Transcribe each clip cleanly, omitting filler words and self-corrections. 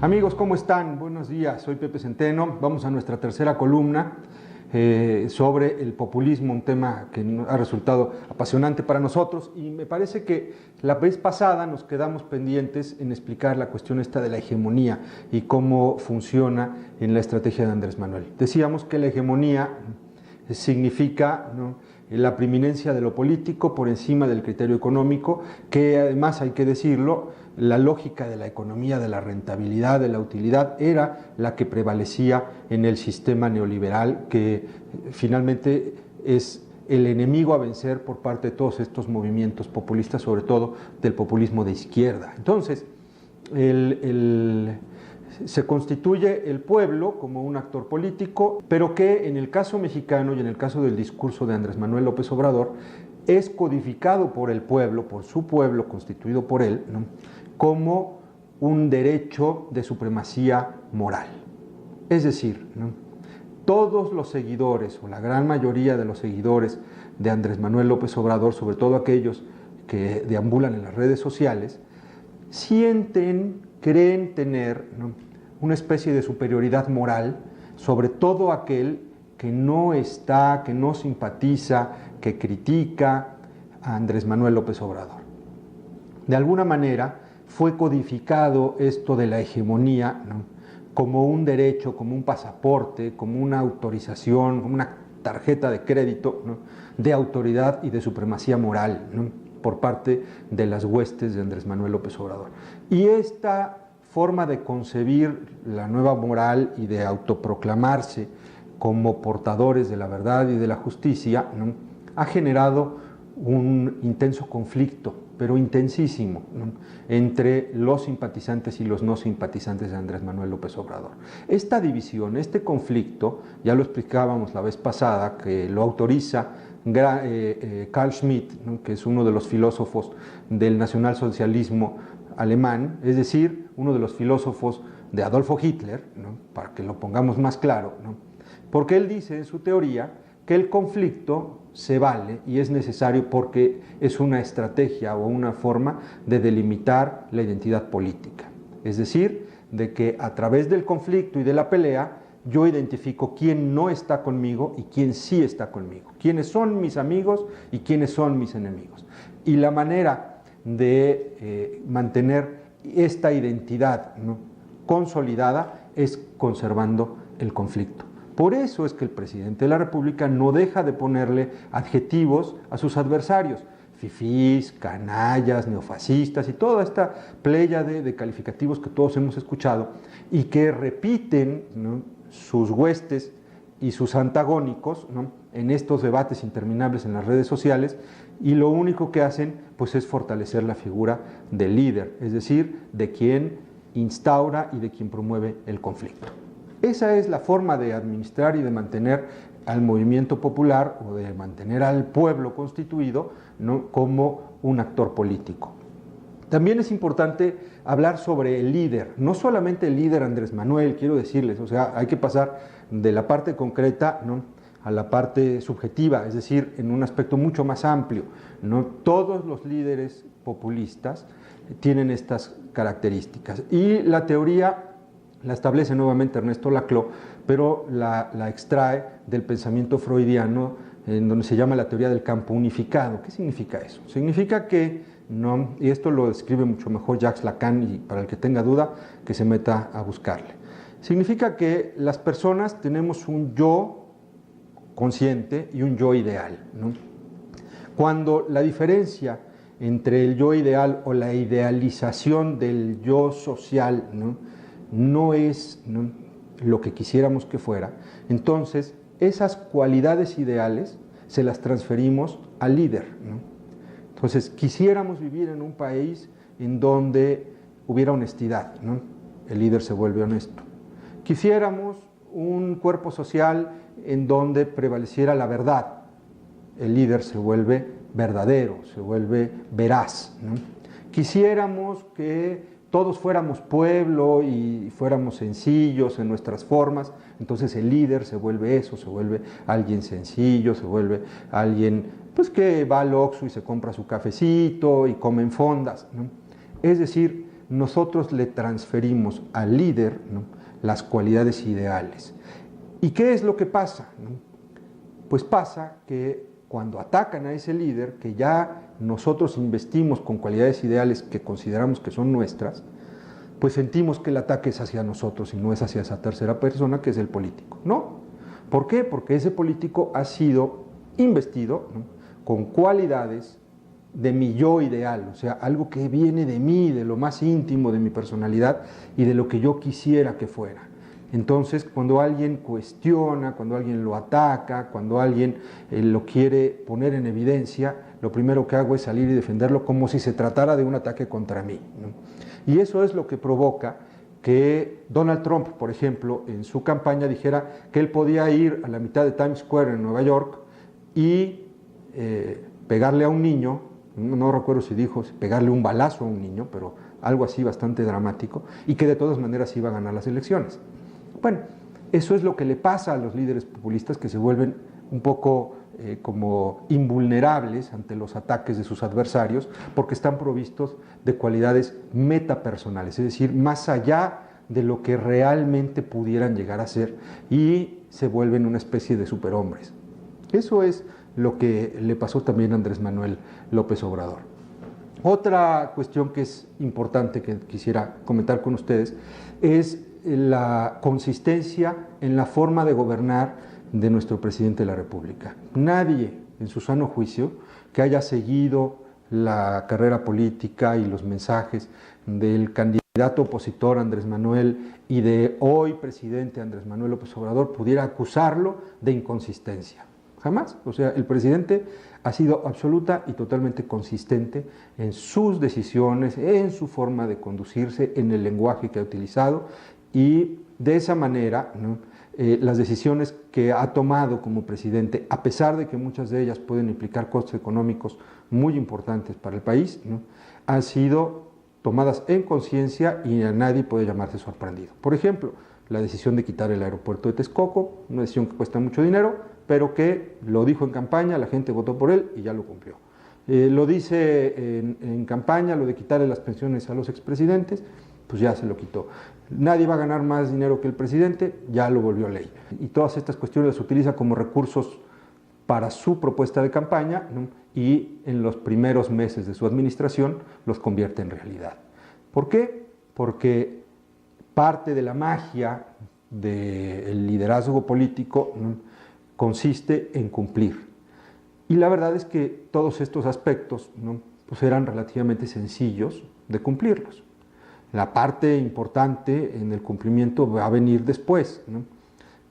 Amigos, ¿cómo están? Buenos días, soy Pepe Centeno. Vamos a nuestra tercera columna sobre el populismo, un tema que ha resultado apasionante para nosotros, y me parece que la vez pasada nos quedamos pendientes en explicar la cuestión esta de la hegemonía y cómo funciona en la estrategia de Andrés Manuel. Decíamos que la hegemonía significa, ¿no?, la preeminencia de lo político por encima del criterio económico, que además, hay que decirlo, la lógica de la economía, de la rentabilidad, de la utilidad, era la que prevalecía en el sistema neoliberal, que finalmente es el enemigo a vencer por parte de todos estos movimientos populistas, sobre todo del populismo de izquierda. Entonces, se constituye el pueblo como un actor político, pero que en el caso mexicano y en el caso del discurso de Andrés Manuel López Obrador es codificado por el pueblo, por su pueblo, constituido por él, ¿no?, como un derecho de supremacía moral. Es decir, ¿no?, todos los seguidores, o la gran mayoría de los seguidores de Andrés Manuel López Obrador, sobre todo aquellos que deambulan en las redes sociales, creen tener, ¿no?, una especie de superioridad moral sobre todo aquel que no simpatiza, que critica a Andrés Manuel López Obrador. De alguna manera fue codificado esto de la hegemonía, ¿no?, como un derecho, como un pasaporte, como una autorización, como una tarjeta de crédito, ¿no?, de autoridad y de supremacía moral, ¿no?, por parte de las huestes de Andrés Manuel López Obrador. Y esta forma de concebir la nueva moral y de autoproclamarse como portadores de la verdad y de la justicia, ¿no?, ha generado un intenso conflicto, pero intensísimo, ¿no?, entre los simpatizantes y los no simpatizantes de Andrés Manuel López Obrador. Esta división, este conflicto, ya lo explicábamos la vez pasada, que lo autoriza Carl Schmitt, ¿no?, que es uno de los filósofos del nacionalsocialismo alemán, es decir, uno de los filósofos de Adolfo Hitler, ¿no?, para que lo pongamos más claro, ¿no?, porque él dice en su teoría que el conflicto se vale y es necesario porque es una estrategia o una forma de delimitar la identidad política. Es decir, de que a través del conflicto y de la pelea yo identifico quién no está conmigo y quién sí está conmigo, quiénes son mis amigos y quiénes son mis enemigos. Y la manera de mantener esta identidad, ¿no?, consolidada es conservando el conflicto. Por eso es que el presidente de la República no deja de ponerle adjetivos a sus adversarios: fifís, canallas, neofascistas y toda esta pléyade de calificativos que todos hemos escuchado y que repiten, ¿no?, sus huestes y sus antagónicos, ¿no?, en estos debates interminables en las redes sociales, y lo único que hacen pues es fortalecer la figura del líder, es decir, de quien instaura y de quien promueve el conflicto. Esa es la forma de administrar y de mantener al movimiento popular o de mantener al pueblo constituido, ¿no?, como un actor político. También es importante hablar sobre el líder, no solamente el líder Andrés Manuel, quiero decirles, o sea, hay que pasar de la parte concreta, ¿no?, a la parte subjetiva, es decir, en un aspecto mucho más amplio, ¿no? Todos los líderes populistas tienen estas características y la teoría la establece nuevamente Ernesto Laclau, pero la extrae del pensamiento freudiano, en donde se llama la teoría del campo unificado. ¿Qué significa eso? Significa que, no, y esto lo describe mucho mejor Jacques Lacan, y para el que tenga duda, que se meta a buscarle. Significa que las personas tenemos un yo consciente y un yo ideal, ¿no? Cuando la diferencia entre el yo ideal o la idealización del yo social, no es, ¿no?, lo que quisiéramos que fuera, entonces esas cualidades ideales se las transferimos al líder, ¿no? Entonces quisiéramos vivir en un país en donde hubiera honestidad, ¿no? El líder se vuelve honesto. Quisiéramos un cuerpo social en donde prevaleciera la verdad, el líder se vuelve verdadero, se vuelve veraz, ¿no? Quisiéramos que todos fuéramos pueblo y fuéramos sencillos en nuestras formas, entonces el líder se vuelve eso, se vuelve alguien sencillo, se vuelve alguien pues que va al Oxxo y se compra su cafecito y come en fondas, ¿no? Es decir, nosotros le transferimos al líder, ¿no?, las cualidades ideales. ¿Y qué es lo que pasa?, ¿no? Pues pasa que cuando atacan a ese líder, que ya nosotros investimos con cualidades ideales que consideramos que son nuestras, pues sentimos que el ataque es hacia nosotros y no es hacia esa tercera persona que es el político. No. ¿Por qué? Porque ese político ha sido investido, ¿no?, con cualidades de mi yo ideal, o sea, algo que viene de mí, de lo más íntimo de mi personalidad y de lo que yo quisiera que fuera. Entonces, cuando alguien cuestiona, cuando alguien lo ataca, cuando alguien lo quiere poner en evidencia, lo primero que hago es salir y defenderlo como si se tratara de un ataque contra mí, ¿no? Y eso es lo que provoca que Donald Trump, por ejemplo, en su campaña dijera que él podía ir a la mitad de Times Square en Nueva York y pegarle a un niño, no recuerdo si dijo pegarle un balazo a un niño, pero algo así bastante dramático, y que de todas maneras iba a ganar las elecciones. Bueno, eso es lo que le pasa a los líderes populistas, que se vuelven un poco como invulnerables ante los ataques de sus adversarios, porque están provistos de cualidades metapersonales, es decir, más allá de lo que realmente pudieran llegar a ser, y se vuelven una especie de superhombres. Eso es lo que le pasó también a Andrés Manuel López Obrador. Otra cuestión que es importante que quisiera comentar con ustedes es la consistencia en la forma de gobernar de nuestro presidente de la República. Nadie, en su sano juicio, que haya seguido la carrera política y los mensajes del candidato opositor Andrés Manuel y de hoy presidente Andrés Manuel López Obrador, pudiera acusarlo de inconsistencia. Jamás. O sea, el presidente ha sido absoluta y totalmente consistente en sus decisiones, en su forma de conducirse, en el lenguaje que ha utilizado, y de esa manera, ¿no?, las decisiones que ha tomado como presidente, a pesar de que muchas de ellas pueden implicar costos económicos muy importantes para el país, ¿no?, han sido tomadas en conciencia y a nadie puede llamarse sorprendido. Por ejemplo, la decisión de quitar el aeropuerto de Texcoco, una decisión que cuesta mucho dinero, pero que lo dijo en campaña, la gente votó por él y ya lo cumplió. Lo dice en campaña, lo de quitarle las pensiones a los expresidentes, pues ya se lo quitó. Nadie va a ganar más dinero que el presidente, ya lo volvió ley. Y todas estas cuestiones las utiliza como recursos para su propuesta de campaña, ¿no?, y en los primeros meses de su administración los convierte en realidad. ¿Por qué? Porque parte de la magia del liderazgo político, ¿no?, consiste en cumplir. Y la verdad es que todos estos aspectos, ¿no?, pues eran relativamente sencillos de cumplirlos. La parte importante en el cumplimiento va a venir después, ¿no?,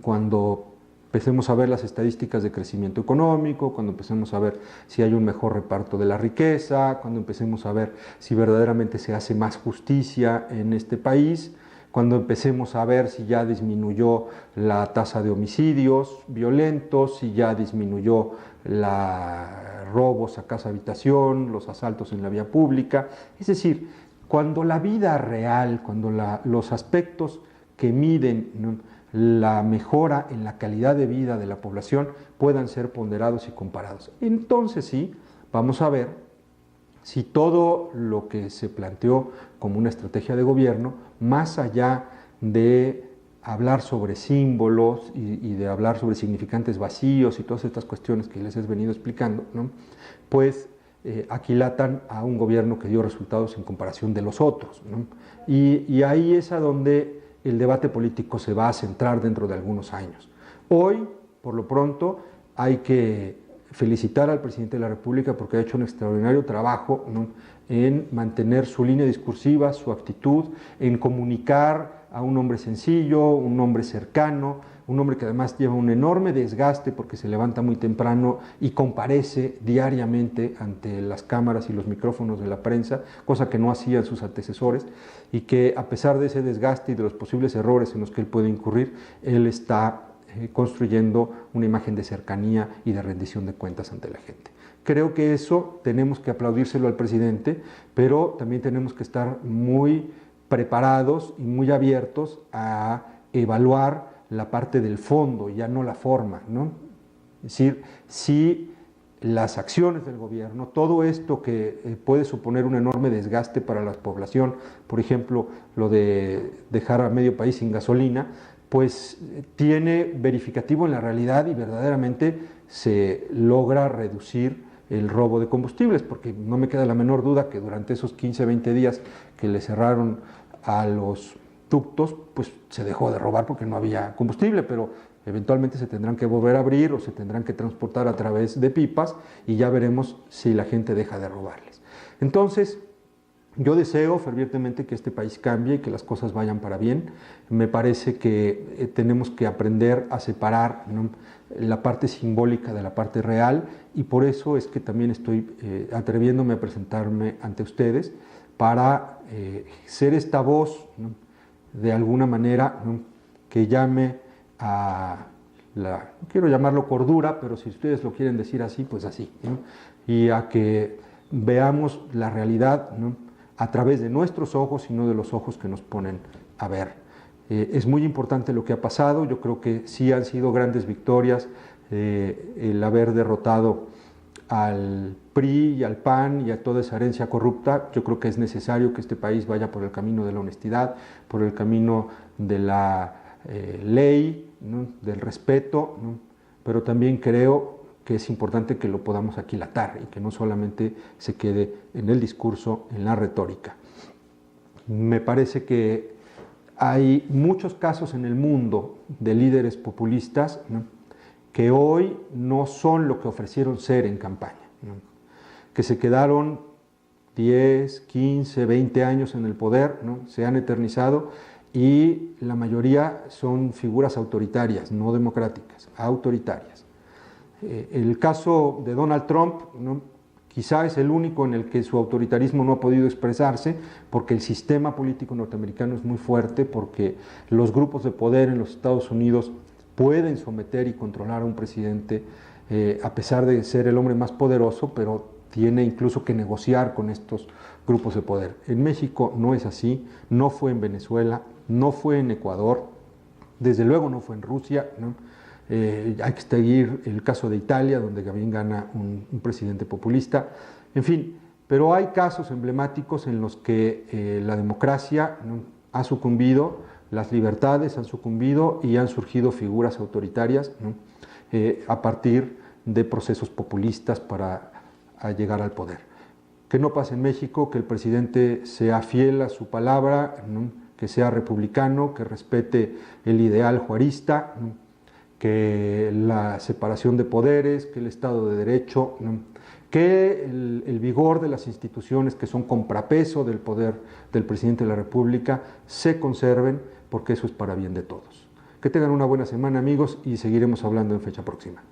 cuando empecemos a ver las estadísticas de crecimiento económico, cuando empecemos a ver si hay un mejor reparto de la riqueza, cuando empecemos a ver si verdaderamente se hace más justicia en este país, cuando empecemos a ver si ya disminuyó la tasa de homicidios violentos, si ya disminuyó los robos a casa habitación, los asaltos en la vía pública. Es decir, cuando la vida real, cuando los aspectos que miden, ¿no?, la mejora en la calidad de vida de la población puedan ser ponderados y comparados. Entonces sí, vamos a ver si todo lo que se planteó como una estrategia de gobierno, más allá de hablar sobre símbolos y de hablar sobre significantes vacíos y todas estas cuestiones que les he venido explicando, ¿no?, pues aquilatan a un gobierno que dio resultados en comparación de los otros, ¿no? Y ahí es a donde el debate político se va a centrar dentro de algunos años. Hoy, por lo pronto, hay que felicitar al presidente de la República porque ha hecho un extraordinario trabajo, ¿no?, en mantener su línea discursiva, su actitud, en comunicar a un hombre sencillo, un hombre cercano, un hombre que además lleva un enorme desgaste porque se levanta muy temprano y comparece diariamente ante las cámaras y los micrófonos de la prensa, cosa que no hacían sus antecesores, y que a pesar de ese desgaste y de los posibles errores en los que él puede incurrir, él está construyendo una imagen de cercanía y de rendición de cuentas ante la gente. Creo que eso tenemos que aplaudírselo al presidente, pero también tenemos que estar muy preparados y muy abiertos a evaluar la parte del fondo, ya no la forma, ¿no? Es decir, si las acciones del gobierno, todo esto que puede suponer un enorme desgaste para la población, por ejemplo, lo de dejar a medio país sin gasolina, pues tiene verificativo en la realidad y verdaderamente se logra reducir el robo de combustibles, porque no me queda la menor duda que durante esos 15, 20 días que le cerraron a los ductos, pues se dejó de robar porque no había combustible, pero eventualmente se tendrán que volver a abrir o se tendrán que transportar a través de pipas y ya veremos si la gente deja de robarles. Entonces, yo deseo fervientemente que este país cambie y que las cosas vayan para bien. Me parece que tenemos que aprender a separar, ¿no?, la parte simbólica de la parte real, y por eso es que también estoy atreviéndome a presentarme ante ustedes para ser esta voz, ¿no?, de alguna manera, ¿no?, que llame a la, no quiero llamarlo cordura, pero si ustedes lo quieren decir así, pues así, ¿no?, y a que veamos la realidad, ¿no?, a través de nuestros ojos y no de los ojos que nos ponen a ver. Es muy importante lo que ha pasado, yo creo que sí han sido grandes victorias el haber derrotado al PRI y al PAN y a toda esa herencia corrupta. Yo creo que es necesario que este país vaya por el camino de la honestidad, por el camino de la ley, ¿no?, del respeto, ¿no?, pero también creo que es importante que lo podamos aquilatar y que no solamente se quede en el discurso, en la retórica. Me parece que hay muchos casos en el mundo de líderes populistas, ¿no?, que hoy no son lo que ofrecieron ser en campaña, ¿no?, que se quedaron 10, 15, 20 años en el poder, ¿no?, se han eternizado y la mayoría son figuras autoritarias, no democráticas, autoritarias. El caso de Donald Trump, ¿no?, quizá es el único en el que su autoritarismo no ha podido expresarse, porque el sistema político norteamericano es muy fuerte, porque los grupos de poder en los Estados Unidos pueden someter y controlar a un presidente, a pesar de ser el hombre más poderoso, pero tiene incluso que negociar con estos grupos de poder. En México no es así, no fue en Venezuela, no fue en Ecuador, desde luego no fue en Rusia, ¿no? Hay que seguir el caso de Italia, donde también gana un presidente populista, en fin, pero hay casos emblemáticos en los que la democracia, ¿no?, ha sucumbido, las libertades han sucumbido y han surgido figuras autoritarias, ¿no?, a partir de procesos populistas para llegar al poder. Que no pase en México, que el presidente sea fiel a su palabra, ¿no?, que sea republicano, que respete el ideal juarista, ¿no?, que la separación de poderes, que el Estado de Derecho, ¿no?, que el vigor de las instituciones que son contrapeso del poder del presidente de la República se conserven, porque eso es para bien de todos. Que tengan una buena semana, amigos, y seguiremos hablando en fecha próxima.